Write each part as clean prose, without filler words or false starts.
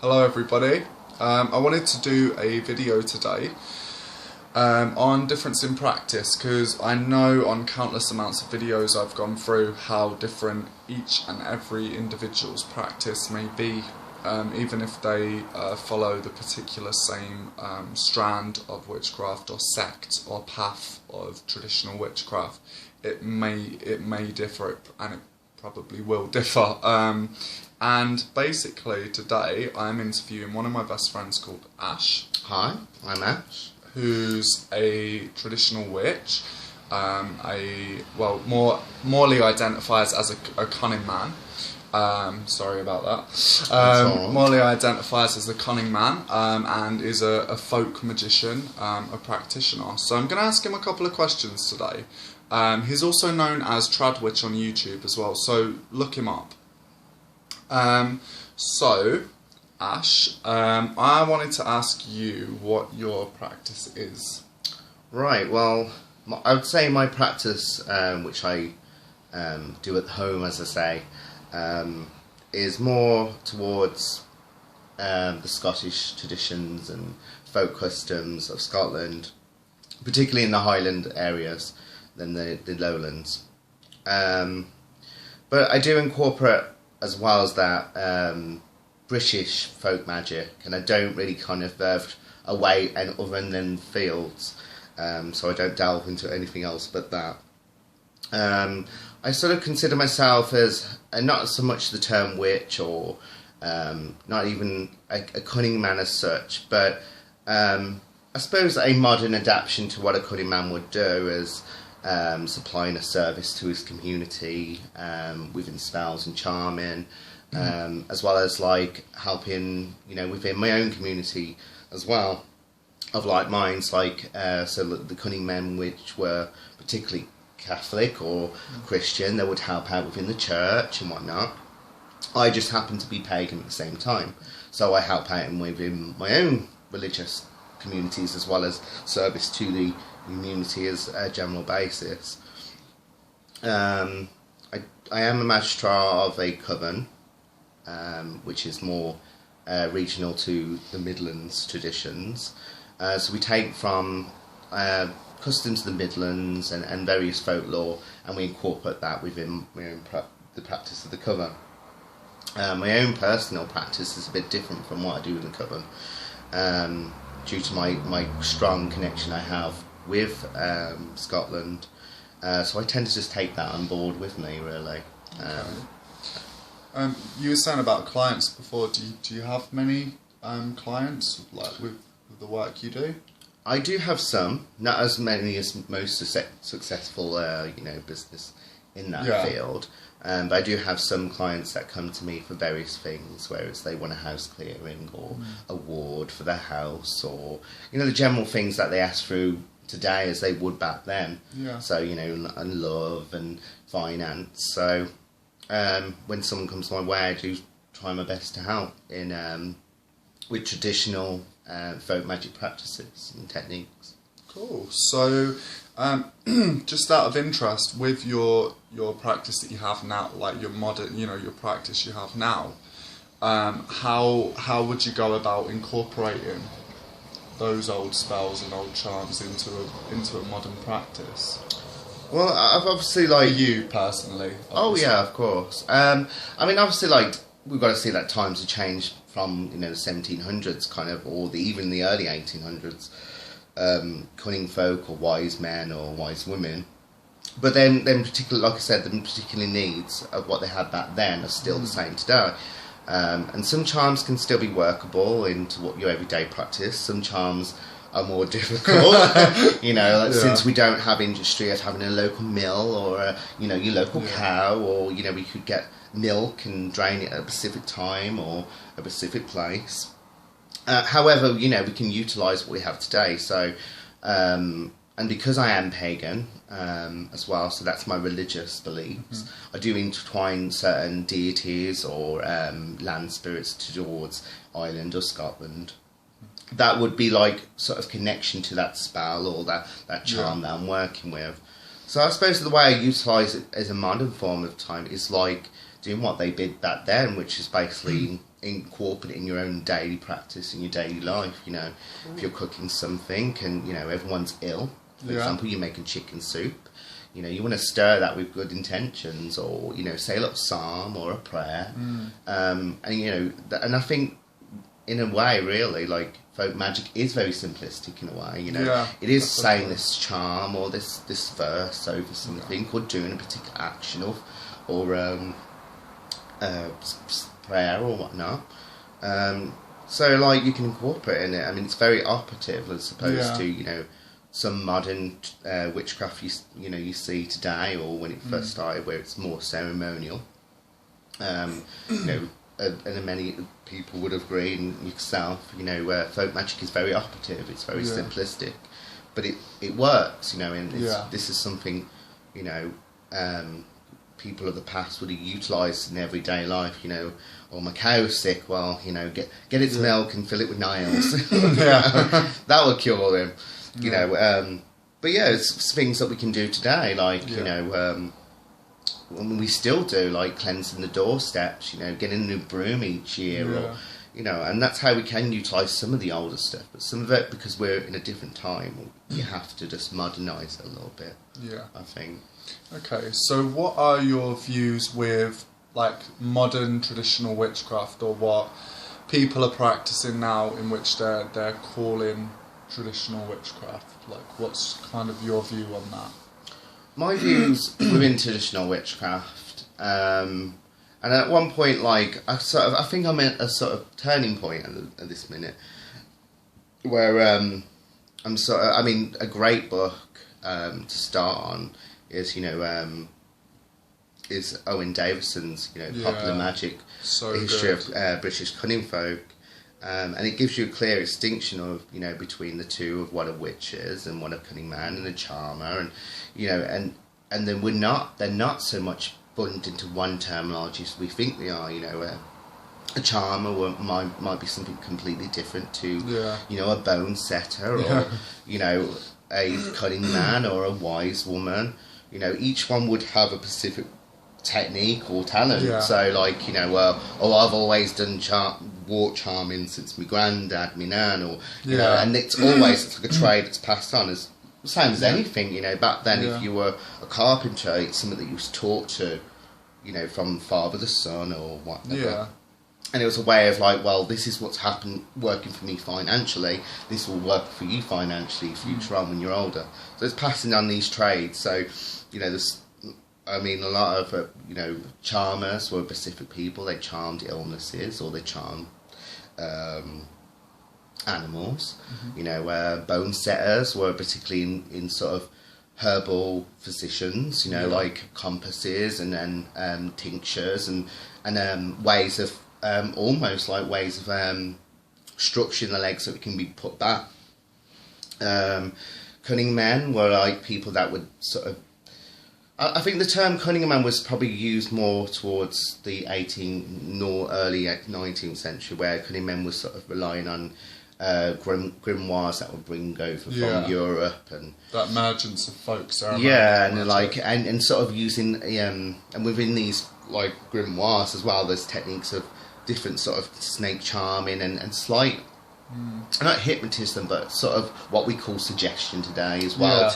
Hello everybody. I wanted to do a video today on difference in practice, because I know on countless amounts of videos I've gone through how different each and every individual's practice may be, even if they follow the particular same strand of witchcraft or sect or path of traditional witchcraft. It may differ, and it probably will differ. And basically today I'm interviewing one of my best friends called Ash. Hi, I'm Ash. Who's a traditional witch, morely identifies as a cunning man. Sorry about that. Morely identifies as a cunning man, and is a folk magician, a practitioner. So I'm going to ask him a couple of questions today. He's also known as Tradwitch on YouTube as well, so look him up. So, Ash, I wanted to ask you what your practice is. Right, well, I would say my practice, which I do at home, as I say, is more towards the Scottish traditions and folk customs of Scotland, particularly in the Highland areas than the lowlands. But I do incorporate, as well as that, British folk magic, and I don't really kind of away and other than fields, so I don't delve into anything else but that. I sort of consider myself as not so much the term witch, or not even a cunning man as such, but I suppose a modern adaptation to what a cunning man would do is supplying a service to his community within spells and charming, as well as like helping, within my own community as well, of like minds, like so the cunning men which were particularly Catholic or Christian, they would help out within the church and whatnot. I just happen to be pagan at the same time, so I help out within my own religious communities, as well as service to the community as a general basis. I am a magistrar of a coven, which is more regional to the Midlands traditions. So we take from customs of the Midlands and various folklore, and we incorporate that within the practice of the coven. My own personal practice is a bit different from what I do in the coven, due to my strong connection I have with Scotland, so I tend to just take that on board with me, really. You were saying about clients before. Do you have many clients, like with the work you do? I do have some, not as many as most successful business in that field. But I do have some clients that come to me for various things, whereas they want a house clearing or a ward for their house, or the general things that they ask through today as they would back then. Yeah. So and love and finance. So when someone comes my way, I do try my best to help in with traditional folk magic practices and techniques. Cool. So, just out of interest, with your practice that you have now, like your modern, your practice you have now, how would you go about incorporating those old spells and old charms into a modern practice? Well, I've obviously For you personally. Obviously. Oh yeah, of course. I mean, obviously, we've got to see that times have changed from the 1700s kind of, or even the early 1800s. Cunning folk or wise men or wise women, but then particularly, like I said, the particular needs of what they had back then are still the same today, and some charms can still be workable into what your everyday practice. Some charms are more difficult, since we don't have industry of having a local mill or your local cow, or we could get milk and drain it at a specific time or a specific place. However, we can utilise what we have today. So, and because I am pagan as well, so that's my religious beliefs, I do intertwine certain deities or land spirits towards Ireland or Scotland. That would be like sort of connection to that spell or that charm that I'm working with. So I suppose the way I utilise it as a modern form of time is like doing what they did back then, which is basically incorporate it in your own daily practice, in your daily life. You know, if you're cooking something and, you know, everyone's ill, for example, you're making chicken soup, you know, you want to stir that with good intentions, or, you know, say a little psalm or a prayer. And, you know, and I think, in a way, really, like, folk magic is very simplistic in a way, you know. It is saying this charm or this verse over something, or doing a particular action, or prayer or whatnot. So, like, you can incorporate in it. I mean, it's very operative as opposed to, you know, some modern witchcraft you know you see today, or when it first started, where it's more ceremonial. You know, and many people would agree, and yourself, you know, folk magic is very operative. It's very simplistic, but it works, you know. And this is something, you know, people of the past would have utilised in everyday life. You know, or my cow's sick, well, you know, get its milk and fill it with nails. That will cure him. You know, but yeah, it's things that we can do today, like, you know, we still do, like cleansing the doorsteps, you know, getting a new broom each year, or, you know, and that's how we can utilise some of the older stuff, but some of it, because we're in a different time, you have to just modernise it a little bit, I think. Okay, so what are your views with, like, modern traditional witchcraft, or what people are practising now, in which they're calling traditional witchcraft? Like, what's kind of your view on that? My views within traditional witchcraft, and at one point, like, I think I'm at a sort of turning point at this minute, where I mean, a great book to start on is, you know, is Owen Davison's, you know, Popular Magic, the History of British Cunning Folk. And it gives you a clear distinction of, you know, between the two, of what a witch is and what a cunning man and a charmer, and, you know, and then they're not so much bundled into one terminology as we think they are. You know, a charmer might be something completely different to, you know, a bone setter, or, you know, a cunning man or a wise woman. You know, each one would have a specific technique or talent. So, like, you know, I've always done wart charming since my granddad, my nan, or, you know, and it's like a trade that's passed on, as same as anything, you know. Back then, if you were a carpenter, it's something that you was taught to, you know, from father to son or whatever. And it was a way of, like, well, this is what's happened working for me financially, this will work for you financially future on when you're older. So it's passing on these trades. So, you know, I mean, a lot of, you know, charmers were specific people. They charmed illnesses, or they charmed animals. You know, bone setters were particularly in sort of herbal physicians, you know, like compasses and then tinctures and ways of, almost like ways of structuring the legs so it can be put back. Cunning men were like people that would sort of, I think the term cunning man was probably used more towards the early 19th century, where cunning men was sort of relying on grimoires that would bring over from Europe, and that emergence of folk ceremony. And like and sort of using and within these, like, grimoires as well, there's techniques of different sort of snake charming and slight, not hypnotism, but sort of what we call suggestion today as well,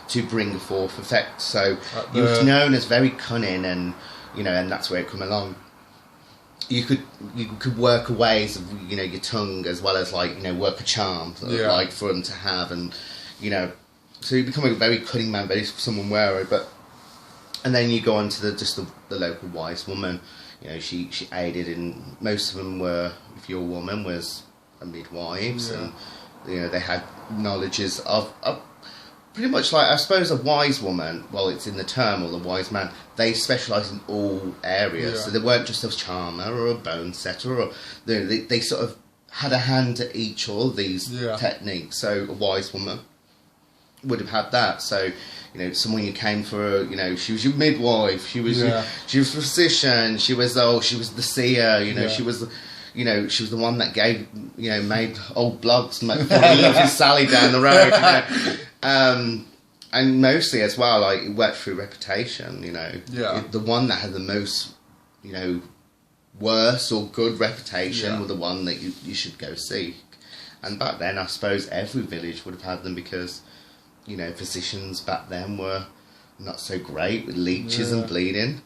to bring forth effect. So he was known as very cunning, and, you know, and that's where it come along. You could work ways of, you know, your tongue, as well as, like, you know, work a charm, like, for them to have, and, you know, so you become a very cunning man, very someone wary. But and then you go on to the local wise woman. You know, she aided in, most of them were, if your woman was a midwives, and, you know, they had knowledges of pretty much, like, I suppose a wise woman, well, it's in the term, or the wise man, they specialised in all areas. So they weren't just a charmer or a bone setter, or they sort of had a hand at each all of these techniques. So a wise woman would have had that. So, you know, someone who came for, you know, she was your midwife, she was a physician, she was the seer, you know, she was, you know, she was the one that gave, you know, made old blogs make Sally down the road, you know. And mostly as well, like, it worked through reputation, you know. The one that had the most, you know, worse or good reputation Yeah. were the one that you should go seek. And back then, I suppose every village would have had them because, you know, physicians back then were not so great with leeches and bleeding,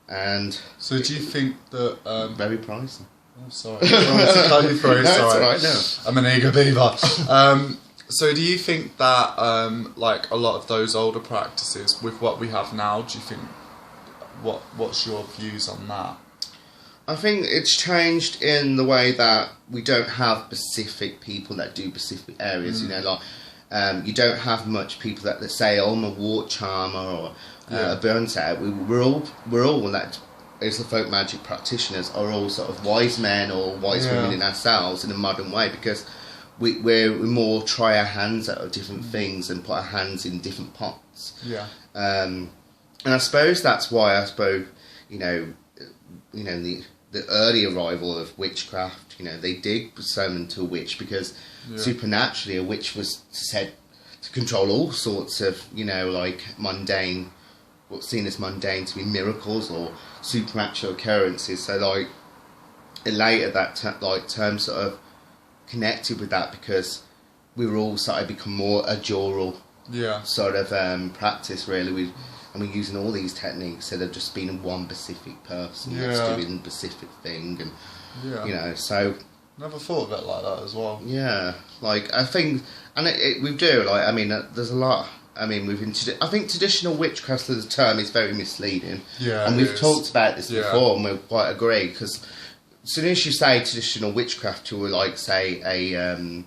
and So do you think that... very pricey. Oh, sorry. I'm trying to cut you through, No, it's sorry. alright, no. I'm an eager beaver. So do you think that, like, a lot of those older practices, with what we have now, do you think... What's your views on that? I think it's changed in the way that we don't have specific people that do specific areas. You know, like you don't have much people that say, "Oh, I'm a wart charmer" or a burn set. We're all that as the folk magic practitioners are all sort of wise men or wise women in ourselves in a modern way, because we more try our hands at different things and put our hands in different pots. Yeah. And I suppose that's why you know the early arrival of witchcraft, you know, they did summon to a witch because supernaturally a witch was said to control all sorts of, you know, like mundane, what's seen as mundane to be miracles or supernatural occurrences. So like later that term sort of connected with that because we were all started to become more a jural sort of practice really. And we're using all these techniques instead of just being one specific person that's doing a specific thing, and you know, so never thought of it like that as well. Yeah, like I think, and we do. Like I mean, there's a lot. I mean, I think traditional witchcraft as a term is very misleading. Yeah, and we've talked about this before, and we quite agree because as soon as you say traditional witchcraft, you will like say a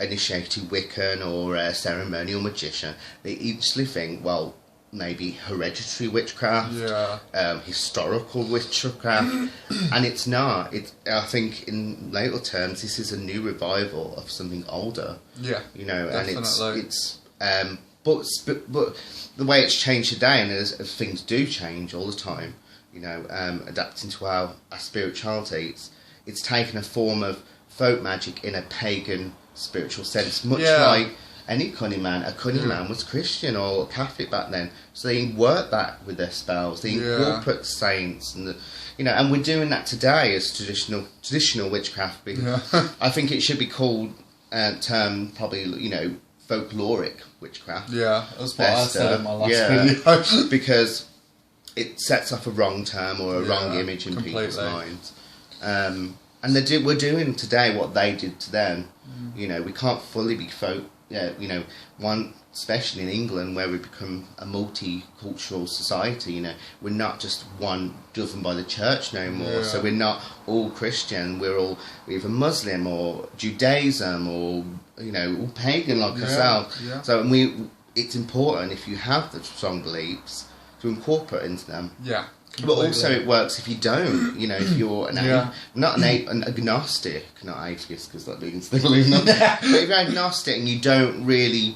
initiated Wiccan or a ceremonial magician. They instantly think, well, maybe hereditary witchcraft, historical witchcraft, and it's not. I think in later terms, this is a new revival of something older. Yeah, you know, definitely. And but the way it's changed today, and as things do change all the time, you know, adapting to our spirituality, it's taken a form of folk magic in a pagan spiritual sense, much like any cunning man. A cunning man was Christian or Catholic back then, so they worked that with their spells. They incorporate saints, and you know, and we're doing that today as traditional witchcraft. I think it should be called term probably, you know, folkloric witchcraft. Yeah, that's what I said in my last video. Because it sets off a wrong term or a wrong image in people's minds. And we're doing today what they did to them. You know, we can't fully be folk. You know, especially in England, where we become a multicultural society. You know, we're not just one governed by the church no more. So we're not all Christian. We're either Muslim or Judaism or, you know, all pagan like ourselves. So it's important if you have the strong beliefs to incorporate into them. Yeah. Completely. But also it works if you don't, you know, if you're an agnostic, not atheist because that means they believe in that. But if you're agnostic and you don't really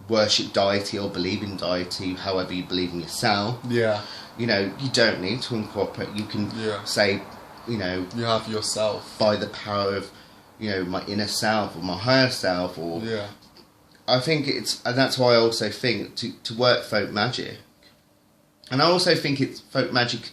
worship deity or believe in deity, however you believe in yourself, you know, you don't need to incorporate. You can say, you know, you have yourself by the power of, you know, my inner self or my higher self, or I think and that's why I also think to work folk magic. And I also think it's folk magic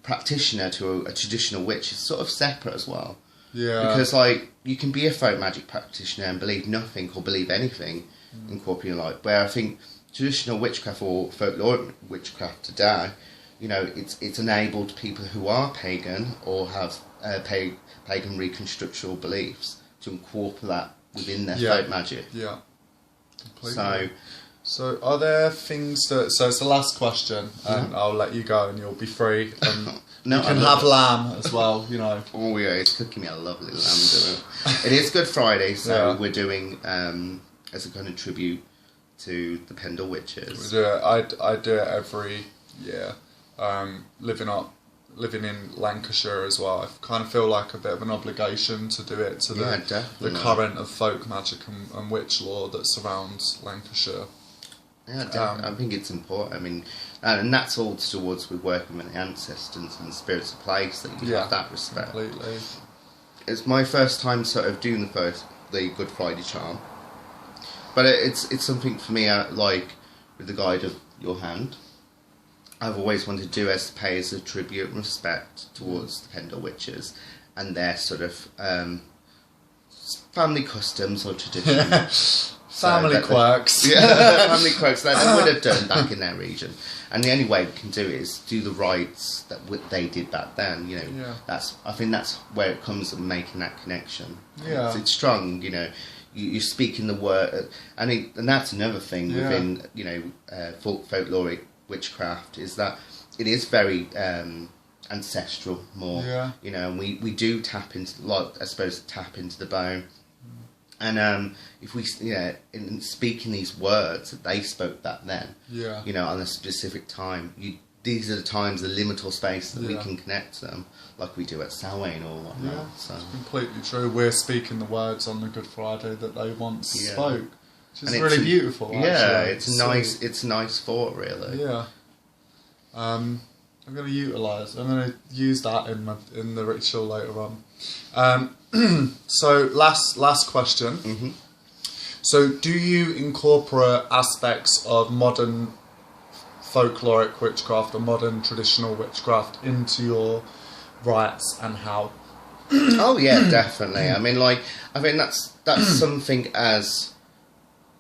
practitioner to a traditional witch is sort of separate as well. Yeah. Because, like, you can be a folk magic practitioner and believe nothing or believe anything in corporeal life. Where I think traditional witchcraft or folklore witchcraft today, you know, it's enabled people who are pagan or have pagan reconstructural beliefs to incorporate that within their folk magic. Yeah. Completely. So are there things that... So it's the last question, and I'll let you go and you'll be free. No, you can have lamb as well, you know. Oh yeah, it's cooking me a lovely lamb dinner. It is Good Friday, so we're doing, as a kind of tribute to the Pendle Witches. We do it. I do it every year. Living in Lancashire as well, I kind of feel like a bit of an obligation to do it to the current of folk magic and witch lore that surrounds Lancashire. Yeah, I think it's important. I mean, and that's all towards with working with the ancestors and the spirits of place that you have that respect. Completely. It's my first time sort of doing the Good Friday charm, but it's something for me. Like with the guide of your hand, I've always wanted to do as to pay as a tribute and respect towards the Kendal witches and their sort of family customs or traditions. Family quirks. Yeah, family quirks that they would have done back in their region. And the only way we can do it is do the rites that they did back then. You know, I think that's where it comes from, making that connection. Yeah, it's strong. You know, you speak in the word, and that's another thing within folkloric witchcraft is that it is very ancestral more. Yeah. You know, and we do tap into the bone. And if we, in speaking these words that they spoke back then, you know, on a specific time, these are the times, the liminal space that we can connect to them, like we do at Samhain or whatnot. Yeah, so. it's completely true. We're speaking the words on the Good Friday that they once spoke, which is and really beautiful. Yeah, actually. it's a nice thought, really. Yeah. I'm going to utilise. I'm going to use that in the ritual later on. So last question. Mm-hmm. So do you incorporate aspects of modern folkloric witchcraft or modern traditional witchcraft into your rites, and how? Oh yeah, definitely. I mean, I think that's something as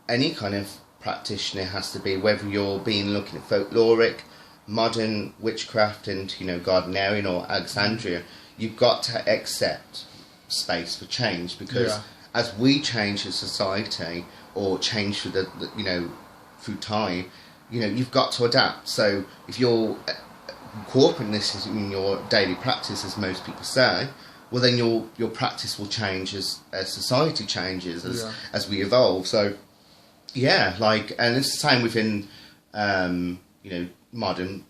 any kind of practitioner has to be, whether you're looking at folkloric, modern witchcraft, and Gardnerian or Alexandrian. You've got to accept space for change, because as we change as society or change through time, you've got to adapt. So if you're incorporating this in your daily practice, as most people say, well then your practice will change as society changes, as we evolve. So and it's the same within modern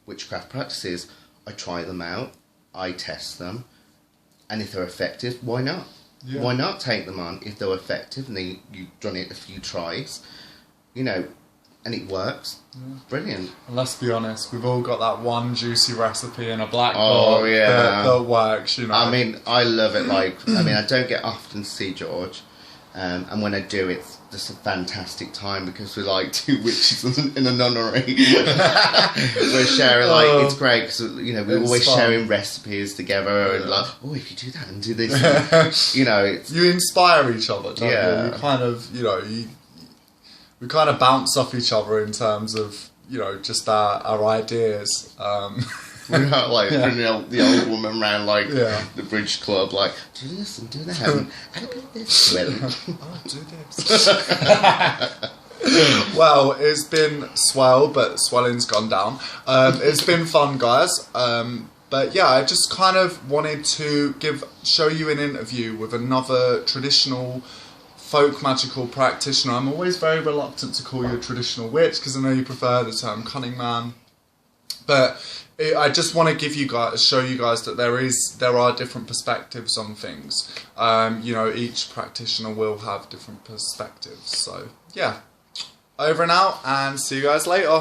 witchcraft practices. I try them out, I test them, and if they're effective, why not? Yeah. Why not take them on if they're effective and you've done it a few tries, and it works? Yeah. Brilliant. And let's be honest, we've all got that one juicy recipe in a black book that works. I mean, I love it. I don't get often to see George, and when I do, it's just a fantastic time, because we're like two witches in a nunnery. We're sharing, it's great because we're always sharing recipes together, and if you do that and do this, it's, you inspire each other, don't you? You kind of, we kind of bounce off each other in terms of just our ideas. We're not bringing the old woman around the bridge club, do this and do that, and add a bit of this. Do this. Well, it's been swell, but swelling's gone down. It's been fun, guys. But yeah, I just kind of wanted to show you an interview with another traditional folk magical practitioner. I'm always very reluctant to call you a traditional witch, because I know you prefer the term cunning man. But I just want to show you guys that there are different perspectives on things. Each practitioner will have different perspectives. So yeah, over and out, and see you guys later.